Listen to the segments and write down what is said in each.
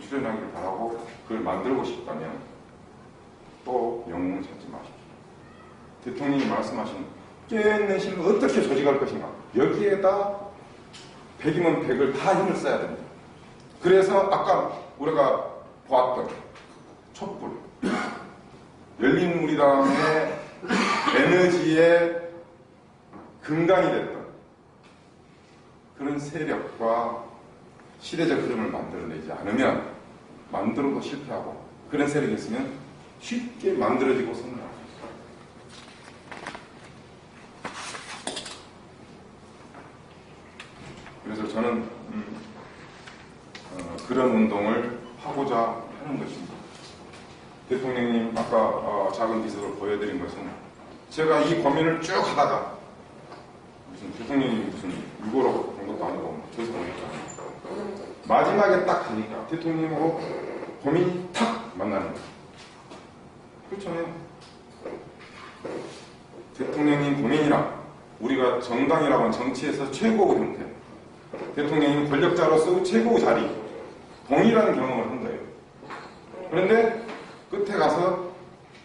수련하기를 바라고 그걸 만들고 싶다면 또 영웅을 찾지 마십시오. 대통령이 말씀하신 깨어있는 힘을 어떻게 조직할 것인가, 여기에다 100이면 100을 다 힘을 써야 됩니다. 그래서 아까 우리가 보았던 촛불, 열린우리당의 에너지의 근간이 됐던 그런 세력과 시대적 흐름을 만들어내지 않으면, 만들어도 실패하고 그런 세력이 있으면 쉽게 만들어지고 성장합니다. 그래서 저는 그런 운동을 하고자 하는 것입니다. 대통령님 아까 작은 비석을 보여드린 것은 제가 이 고민을 쭉 하다가 무슨 대통령님이 무슨 유고로 본 것도 아니고 죄송합니다. 마지막에 딱 하니까 대통령님하고 고민이 탁 만나는 거예요. 그렇잖아요. 대통령님 고민이랑 우리가 정당이라고 하는 정치에서 최고의 형태, 대통령님 권력자로서 최고의 자리, 동일한 경험을 한 거예요. 그런데 끝에 가서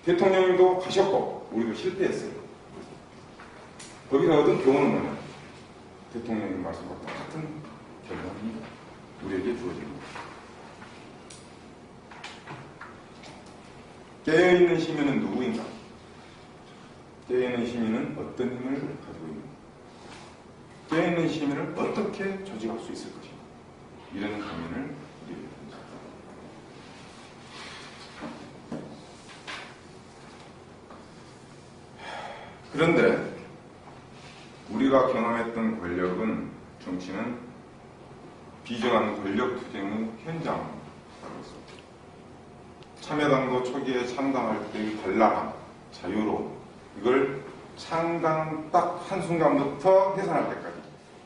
대통령님도 가셨고 우리도 실패했어요. 거기서 얻은 교훈은 뭐냐? 대통령님 말씀과 똑같은 결론이 우리에게 주어집니다. 깨어있는 시민은 누구인가? 깨어있는 시민은 어떤 힘을 가지고 있는가? 깨어있는 시민을 어떻게 조직할 수 있을 것인가? 이런 고민을 우리에게 듭니다. 그런데 우리가 경험했던 권력은, 정치는 비정한 권력 투쟁의 현장이었습니다. 참여당도 초기에 창당할 때의 발랄함, 자유로움, 이걸 창당 딱 한순간부터 해산할 때까지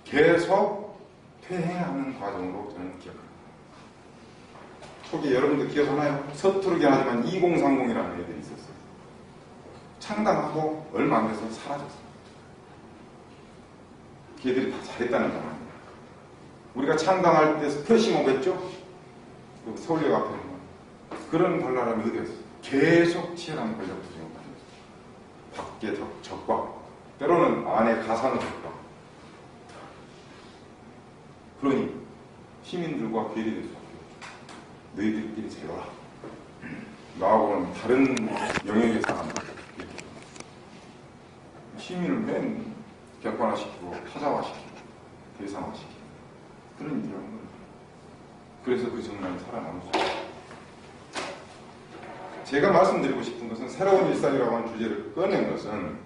계속 퇴행하는 과정으로 저는 기억합니다. 초기에 여러분들 기억하나요? 서투르긴 하지만 2030이라는 애들이 있었어요. 창당하고 얼마 안 돼서 사라졌어요. 걔들이 다 잘했다는 말 아니에요. 우리가 창당할 때 표심오겠죠? 서울역 앞에 있는 그런 발랄함이 어디였어요? 계속 치열한 권력 투쟁을 벌였어요. 밖에 적과, 때로는 안에 가상의 적과. 그러니 시민들과 괴리될 수 없죠. 너희들끼리 재워라. 나하고는 다른 영역의 사람. 시민을 맨 객관화시키고 타자화시키고 대상화시키고 그런 일을 하는 거예요. 그래서 그 정당이 살아남을 수 있어요. 제가 말씀드리고 싶은 것은, 새로운 일상이라고 하는 주제를 꺼낸 것은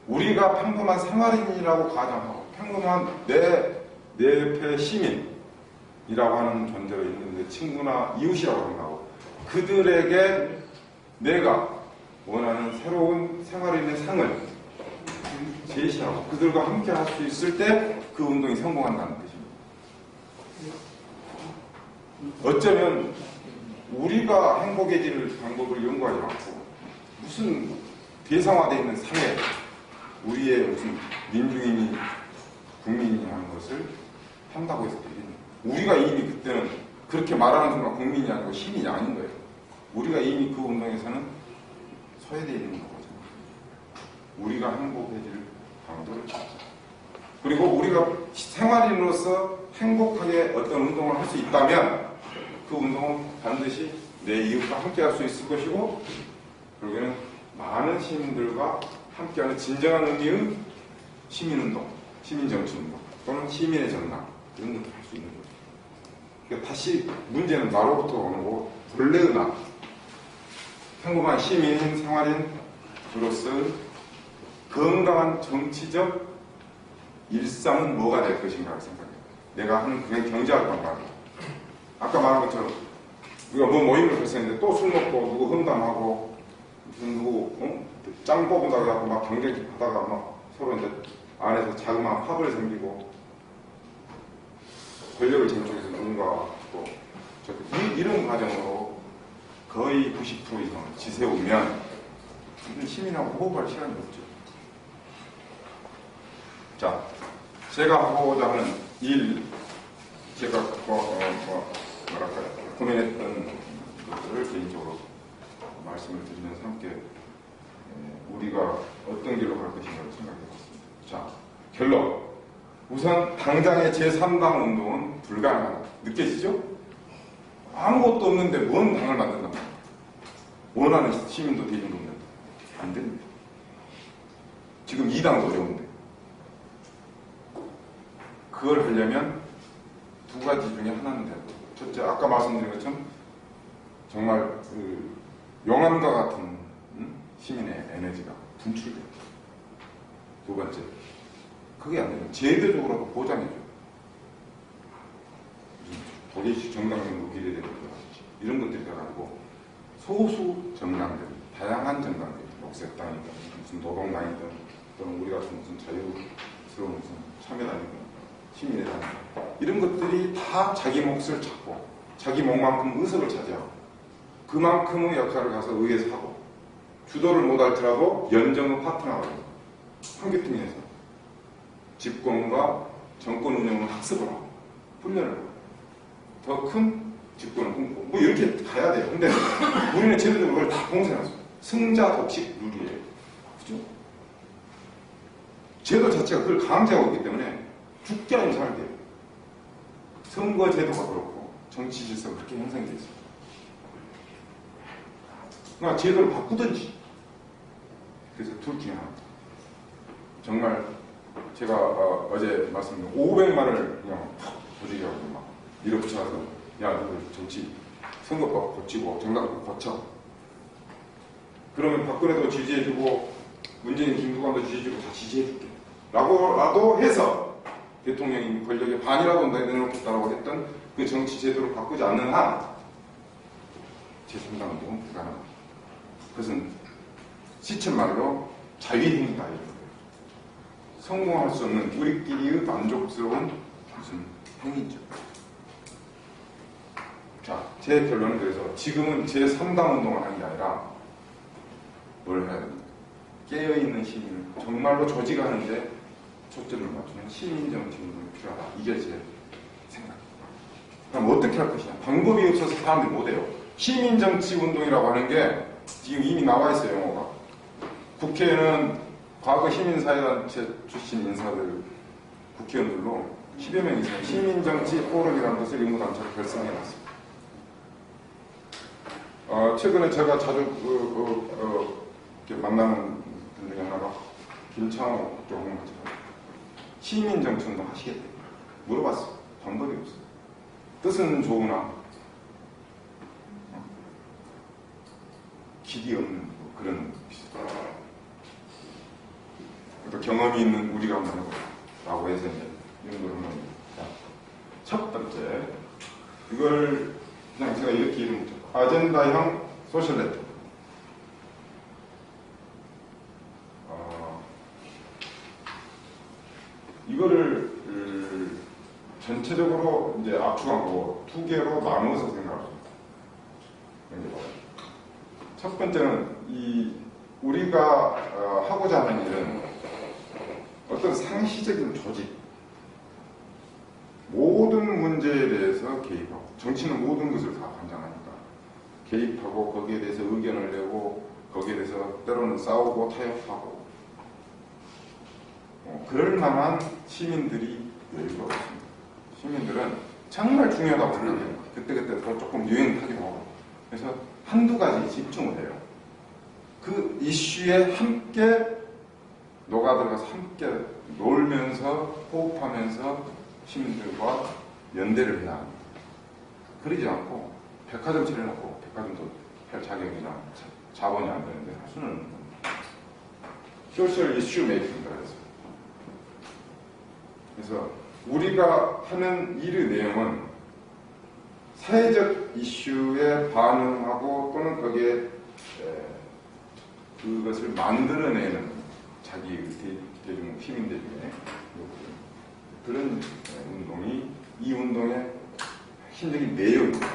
우리가 평범한 생활인이라고 가정하고 평범한 내 옆에 시민이라고 하는 존재가 있는데, 친구나 이웃이라고 생각하고 그들에게 내가 원하는 새로운 생활인의 상을 제시하고 그들과 함께 할 수 있을 때 그 운동이 성공한다는 뜻입니다. 어쩌면 우리가 행복해질 방법을 연구하지 않고 무슨 대상화되어 있는 사회, 우리의 무슨 민중이니 국민이니 하는 것을 한다고 해서 되겠네요. 우리가 이미 그때는 그렇게 말하는 순간 국민이 아니고 시민이 아닌 거예요. 우리가 이미 그 운동에서는 소외되어 있는 거거든요. 우리가 행복해질 방법을 찾자. 그리고 우리가 생활인으로서 행복하게 어떤 운동을 할 수 있다면 그 운동은 반드시 내 이웃과 함께 할 수 있을 것이고, 결국에는 많은 시민들과 함께하는 진정한 의미의 시민운동, 시민정치운동 또는 시민의 정당, 이런 것도 할 수 있는 거죠. 그러니까 다시 문제는 나로부터 오는 거고, 본래의 나, 평범한 시민, 생활인으로서 건강한 정치적 일상은 뭐가 될 것인가 생각해요. 내가 하는 그냥 경제활동 말고, 아까 말한 것처럼 우리가 뭐 모임을 했었는데 또 술 먹고 누구 험담하고 무슨 누구 짱 뽑은다고 해갖고 막 경쟁하다가 막 서로 이제 안에서 자그마한 파벌이 생기고 권력을 쟁쪽에서 누군가 또 이런 과정으로 거의 90% 이상 지새우면 시민하고 호흡할 시간이 없죠. 자, 제가 하고자 하는 일, 제가 뭐랄까요, 고민했던 것들을 개인적으로 말씀을 드리면서 함께 우리가 어떤 길로 갈 것인가를 생각해봤습니다. 자, 결론. 우선 당장의 제3당 운동은 불가능하다. 느껴지죠? 아무것도 없는데 뭔 당을 만든단 말이에요. 원하는 시민도 대중도 없는데. 안 됩니다. 지금 2당도 어려운데. 그걸 하려면 두 가지 중에 하나는 돼요. 첫째, 아까 말씀드린 것처럼 정말 그 용암과 같은 시민의 에너지가 분출돼요. 두 번째, 그게 안 되면 제도적으로도 보장해줘요. 도대체 정당정도 비례대표 이런 것들이 돼가지고 소수 정당들, 다양한 정당들, 녹색당이든 무슨 노동당이든 또는 우리 같은 무슨 자유스러운 무슨 참여당이든 시민의당 이런 것들이 다 자기 몫을 찾고 자기 몫만큼 의석을 차지하고 그만큼의 역할을 가서 의회에서 하고 주도를 못할지라도 연정의 파트너가 되고 한계통에서 집권과 정권 운영을 학습을 하고 훈련을 하고 더 큰 집권을 꿈꾸고 뭐 이렇게 가야 돼요. 근데 우리는 제도적으로 그걸 다 봉쇄해놨어요. 승자 독식 룰이에요. 그죠? 제도 자체가 그걸 강제하고 있기 때문에 죽게 아니면 살게요. 선거 제도가 그렇고 정치 질서가 그렇게 형성이 되어 있습니다. 그러니까 제도를 바꾸든지. 그래서 둘 중에 하나. 정말 제가 어제 말씀드린 500만을 그냥 조직해가지고 막 밀어붙여서 야, 너희 정치 선거법 고치고 정당법 고쳐. 그러면 박근혜도 지지해주고 문재인 김두관도 지지해주고 다 지지해줄게. 라고라도 해서 대통령이 권력의 반이라도 내놓겠다라고 했던 그 정치 제도를 바꾸지 않는 한 제3당 운동은 불가능합니다. 그것은 시쳇말로 자위행위다 이런 거예요. 성공할 수 없는 우리끼리의 만족스러운 무슨 행위죠. 자, 제 결론은 그래서 지금은 제3당 운동을 하는 게 아니라 뭘 해야 됩니까? 깨어있는 시민을 정말로 조직하는데 초점을 맞추는 시민정치 운동이 필요하다. 이게 제 생각입니다. 그럼 어떻게 할 것이냐? 방법이 없어서 사람들이 못해요. 시민정치 운동이라고 하는 게 지금 이미 나와 있어요, 영어가. 국회에는 과거 시민사회단체 출신 인사들, 국회의원들로 10여 명 이상 시민정치 포럼이라는 것을 연구단체로 결성해놨습니다. 최근에 제가 자주 이렇게 만나는 분 중에 하나가 김창호 국정원장님 시민정치운동 하시겠대요. 물어봤어요. 방법이 없어요. 뜻은 좋으나 길이 없는 뭐 그런 또 경험이 있는 우리가 한번 해보라고 해서 이제 이런 걸 한번 첫 번째 이걸 그냥 제가 이렇게 이름 붙였고 아젠다형 소셜 네트워크. 이거를 전체적으로 이제 압축하고 두 개로 나눠서 생각합니다. 첫 번째는 우리가 하고자 하는 일은 어떤 상시적인 조직, 모든 문제에 대해서 개입하고 정치는 모든 것을 다 관장하니까 개입하고 거기에 대해서 의견을 내고 거기에 대해서 때로는 싸우고 타협하고 그럴 만한 시민들이 여유가 없습니다. 시민들은 정말 중요하다고 생각해요. 그때그때 더 조금 유행하기도 하고 그래서 한두 가지 집중을 해요. 그 이슈에 함께 녹아들어가서 함께 놀면서 호흡하면서 시민들과 연대를 해야 합니다. 그러지 않고 백화점 차려놓고 백화점도 할 자격이나 자본이 안 되는데 할 수는 없는 겁니다. 소셜 이슈 메이킹이라고 해서 그래서 우리가 하는 일의 내용은 사회적 이슈에 반응하고 또는 거기에 그것을 만들어내는 자기 대중 시민들 중에 그런 운동이 이 운동의 핵심적인 내용입니다.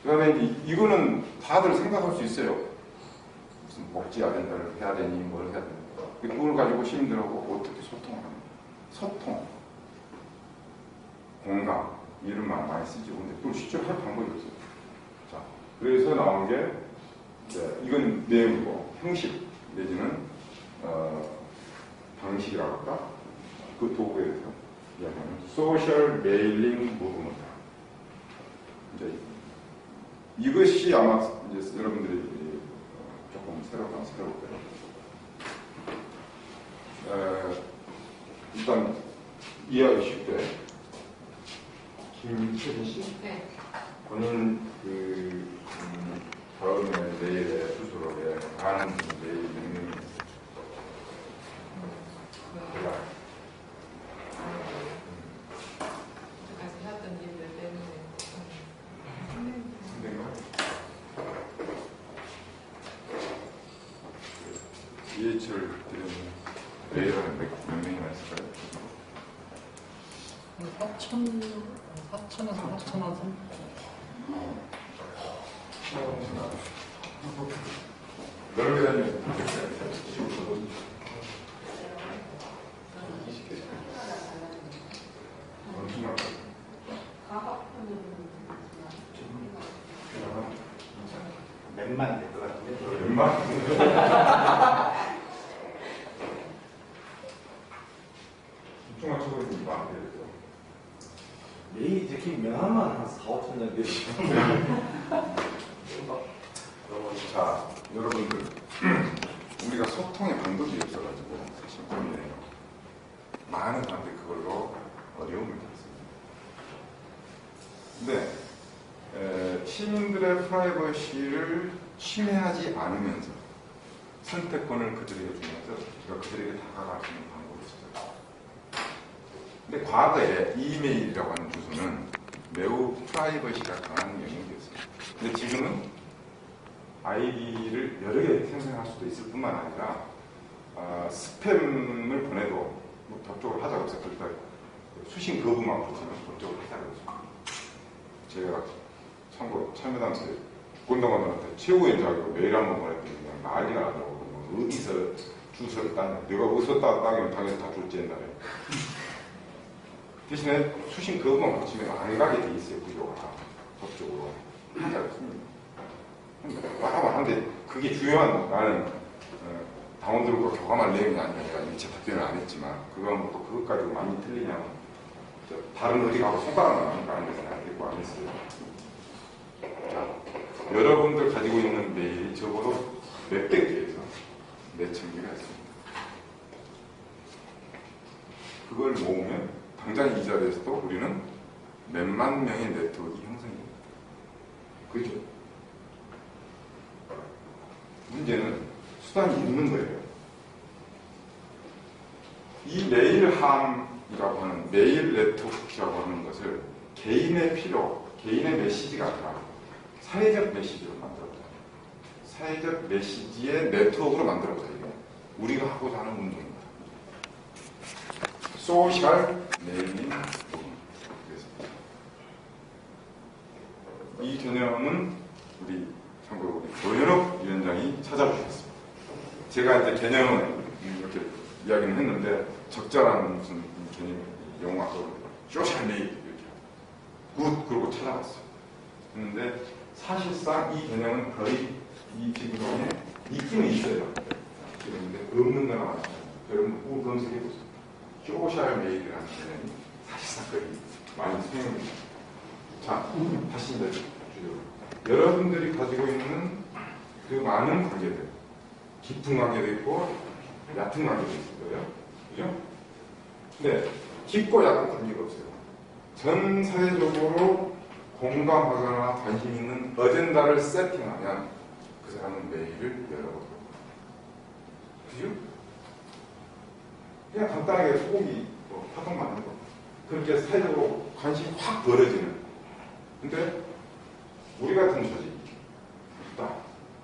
그 다음에 이거는 다들 생각할 수 있어요. 무슨 복지 아젠다를 해야 되니 뭘 해야 되니 그걸 가지고 시민들하고 어떻게 소통을 하는 소통, 공감 이런 말 많이 쓰죠. 근데 그걸 실제로 할 방법이 없어요. 나온 게 이건 내용이고 형식 내지는 방식이라고 할까? 그 도구에 대해서 이야기하는 소셜 메일링 무브먼트. 이제 이것이 아마 이제 여러분들이 조금 새로울 거예요. 일단 이해하기 쉽게 김채진 씨? 네. 본인 다음에 내일의 수술업에 가는 내일 능력이 몰라요. 아직 하던 일들 때문에. DH를 드리는 내일은 몇 명이나 있을까요? 4천에서 8천원 정도. 넓게 다니면 몇만 될 것 같은데. 웬만 중간 쳐고 있으니까 안 되겠죠. 매일 이렇게 명함만 한 4, 5천 장 되시면 자, 여러분들 우리가 소통의 방법이 없어가지고 사실 고민해요. 많은 사람들이 그걸로 어려움을 겪습니다. 근데 시민들의 프라이버시를 침해하지 않으면서 선택권을 그들에게 주면서 우리가 그들에게 다가갈 수 있는 방법이 있어요. 근데 과거에 이메일이라고 하는 주소는 매우 프라이버시가 강한 영역이었어요. 근데 지금은 아이디를 여러 개 생성할 수도 있을 뿐만 아니라 스팸을 보내도 뭐 법적으로 하자고 해서 그러니까 수신 거부만 붙이면 법적으로 하자고 했습니다. 제가 참고로 참여단체 권동원한테 최고위원 자격으로 메일 한번 보냈더니 그냥 난리가 나더라고요. 뭐 어디서 주소를 따냐. 내가 어디서 따면 당연히 다 줄지 옛날에. 대신에 수신 거부만 붙이면 안 가게 돼 있어요. 구조가 법적으로 하자고 했습니다. 한데 그게 중요한 나는 당원들과 교감할 내용이 아니라 내가 일체 답변을 안 했지만 그건 또 그것 가지고 많이 틀리냐면 다른 어디 가고 손가락만 하는 거 아니면서 안 됐고 안 했어요. 자, 여러분들 가지고 있는 메일이 적어도 몇백 개에서 몇천 개가 있습니다. 그걸 모으면 당장 이 자리에서도 우리는 몇만 명의 네트워크가 형성이 됩니다. 그죠? 문제는 수단이 있는 거예요. 이 메일함이라고 하는 메일 네트워크라고 하는 것을 개인의 필요, 개인의 메시지가 아니라 사회적 메시지로 만들어보자. 사회적 메시지의 네트워크로 만들어보자. 이게 우리가 하고자 하는 운동입니다. 소셜 메일링 이 개념은 우리 참고로 조현욱 위원장이 찾아주셨습니다. 제가 이제 개념을 이렇게 이야기는 했는데 적절한 무슨 개념, 영어학적으로 소셜 메일 이렇게 굿 그러고 찾아갔어요. 그런데 사실상 이 개념은 거의 이 지금에 있기는 있어요. 그런데 없는 거나 마찬가지예요. 여러분 꼭 검색해보세요. 소셜 메일이라는 개념이 사실상 거의 많이 수행됩니다. 자, 다시 이제 주제로. 여러분들이 가지고 있는 그 많은 관계들, 깊은 관계도 있고, 얕은 관계도 있을 거예요. 그죠? 근데, 깊고 얕은 관계가 없어요. 전 사회적으로 공감하거나 관심 있는 어젠다를 세팅하면 그 사람은 메일을 열어보도록. 그죠? 그냥 간단하게 소고기 파동 맞는 거. 그렇게 사회적으로 관심이 확 벌어지는. 근데, 우리 같은 조직,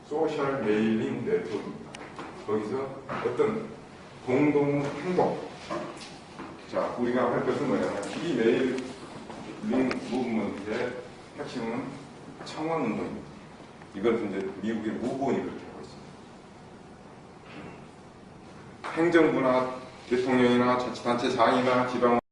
소셜 메일링 네트워크입니다. 거기서 어떤 공동 행동. 자, 우리가 할 것은 뭐냐면, 이 메일링 무브먼트의 핵심은 청원 운동입니다. 이걸 이제 미국의 무보원이 그렇게 하고 있습니다. 행정부나 대통령이나 자치단체 장이나 지방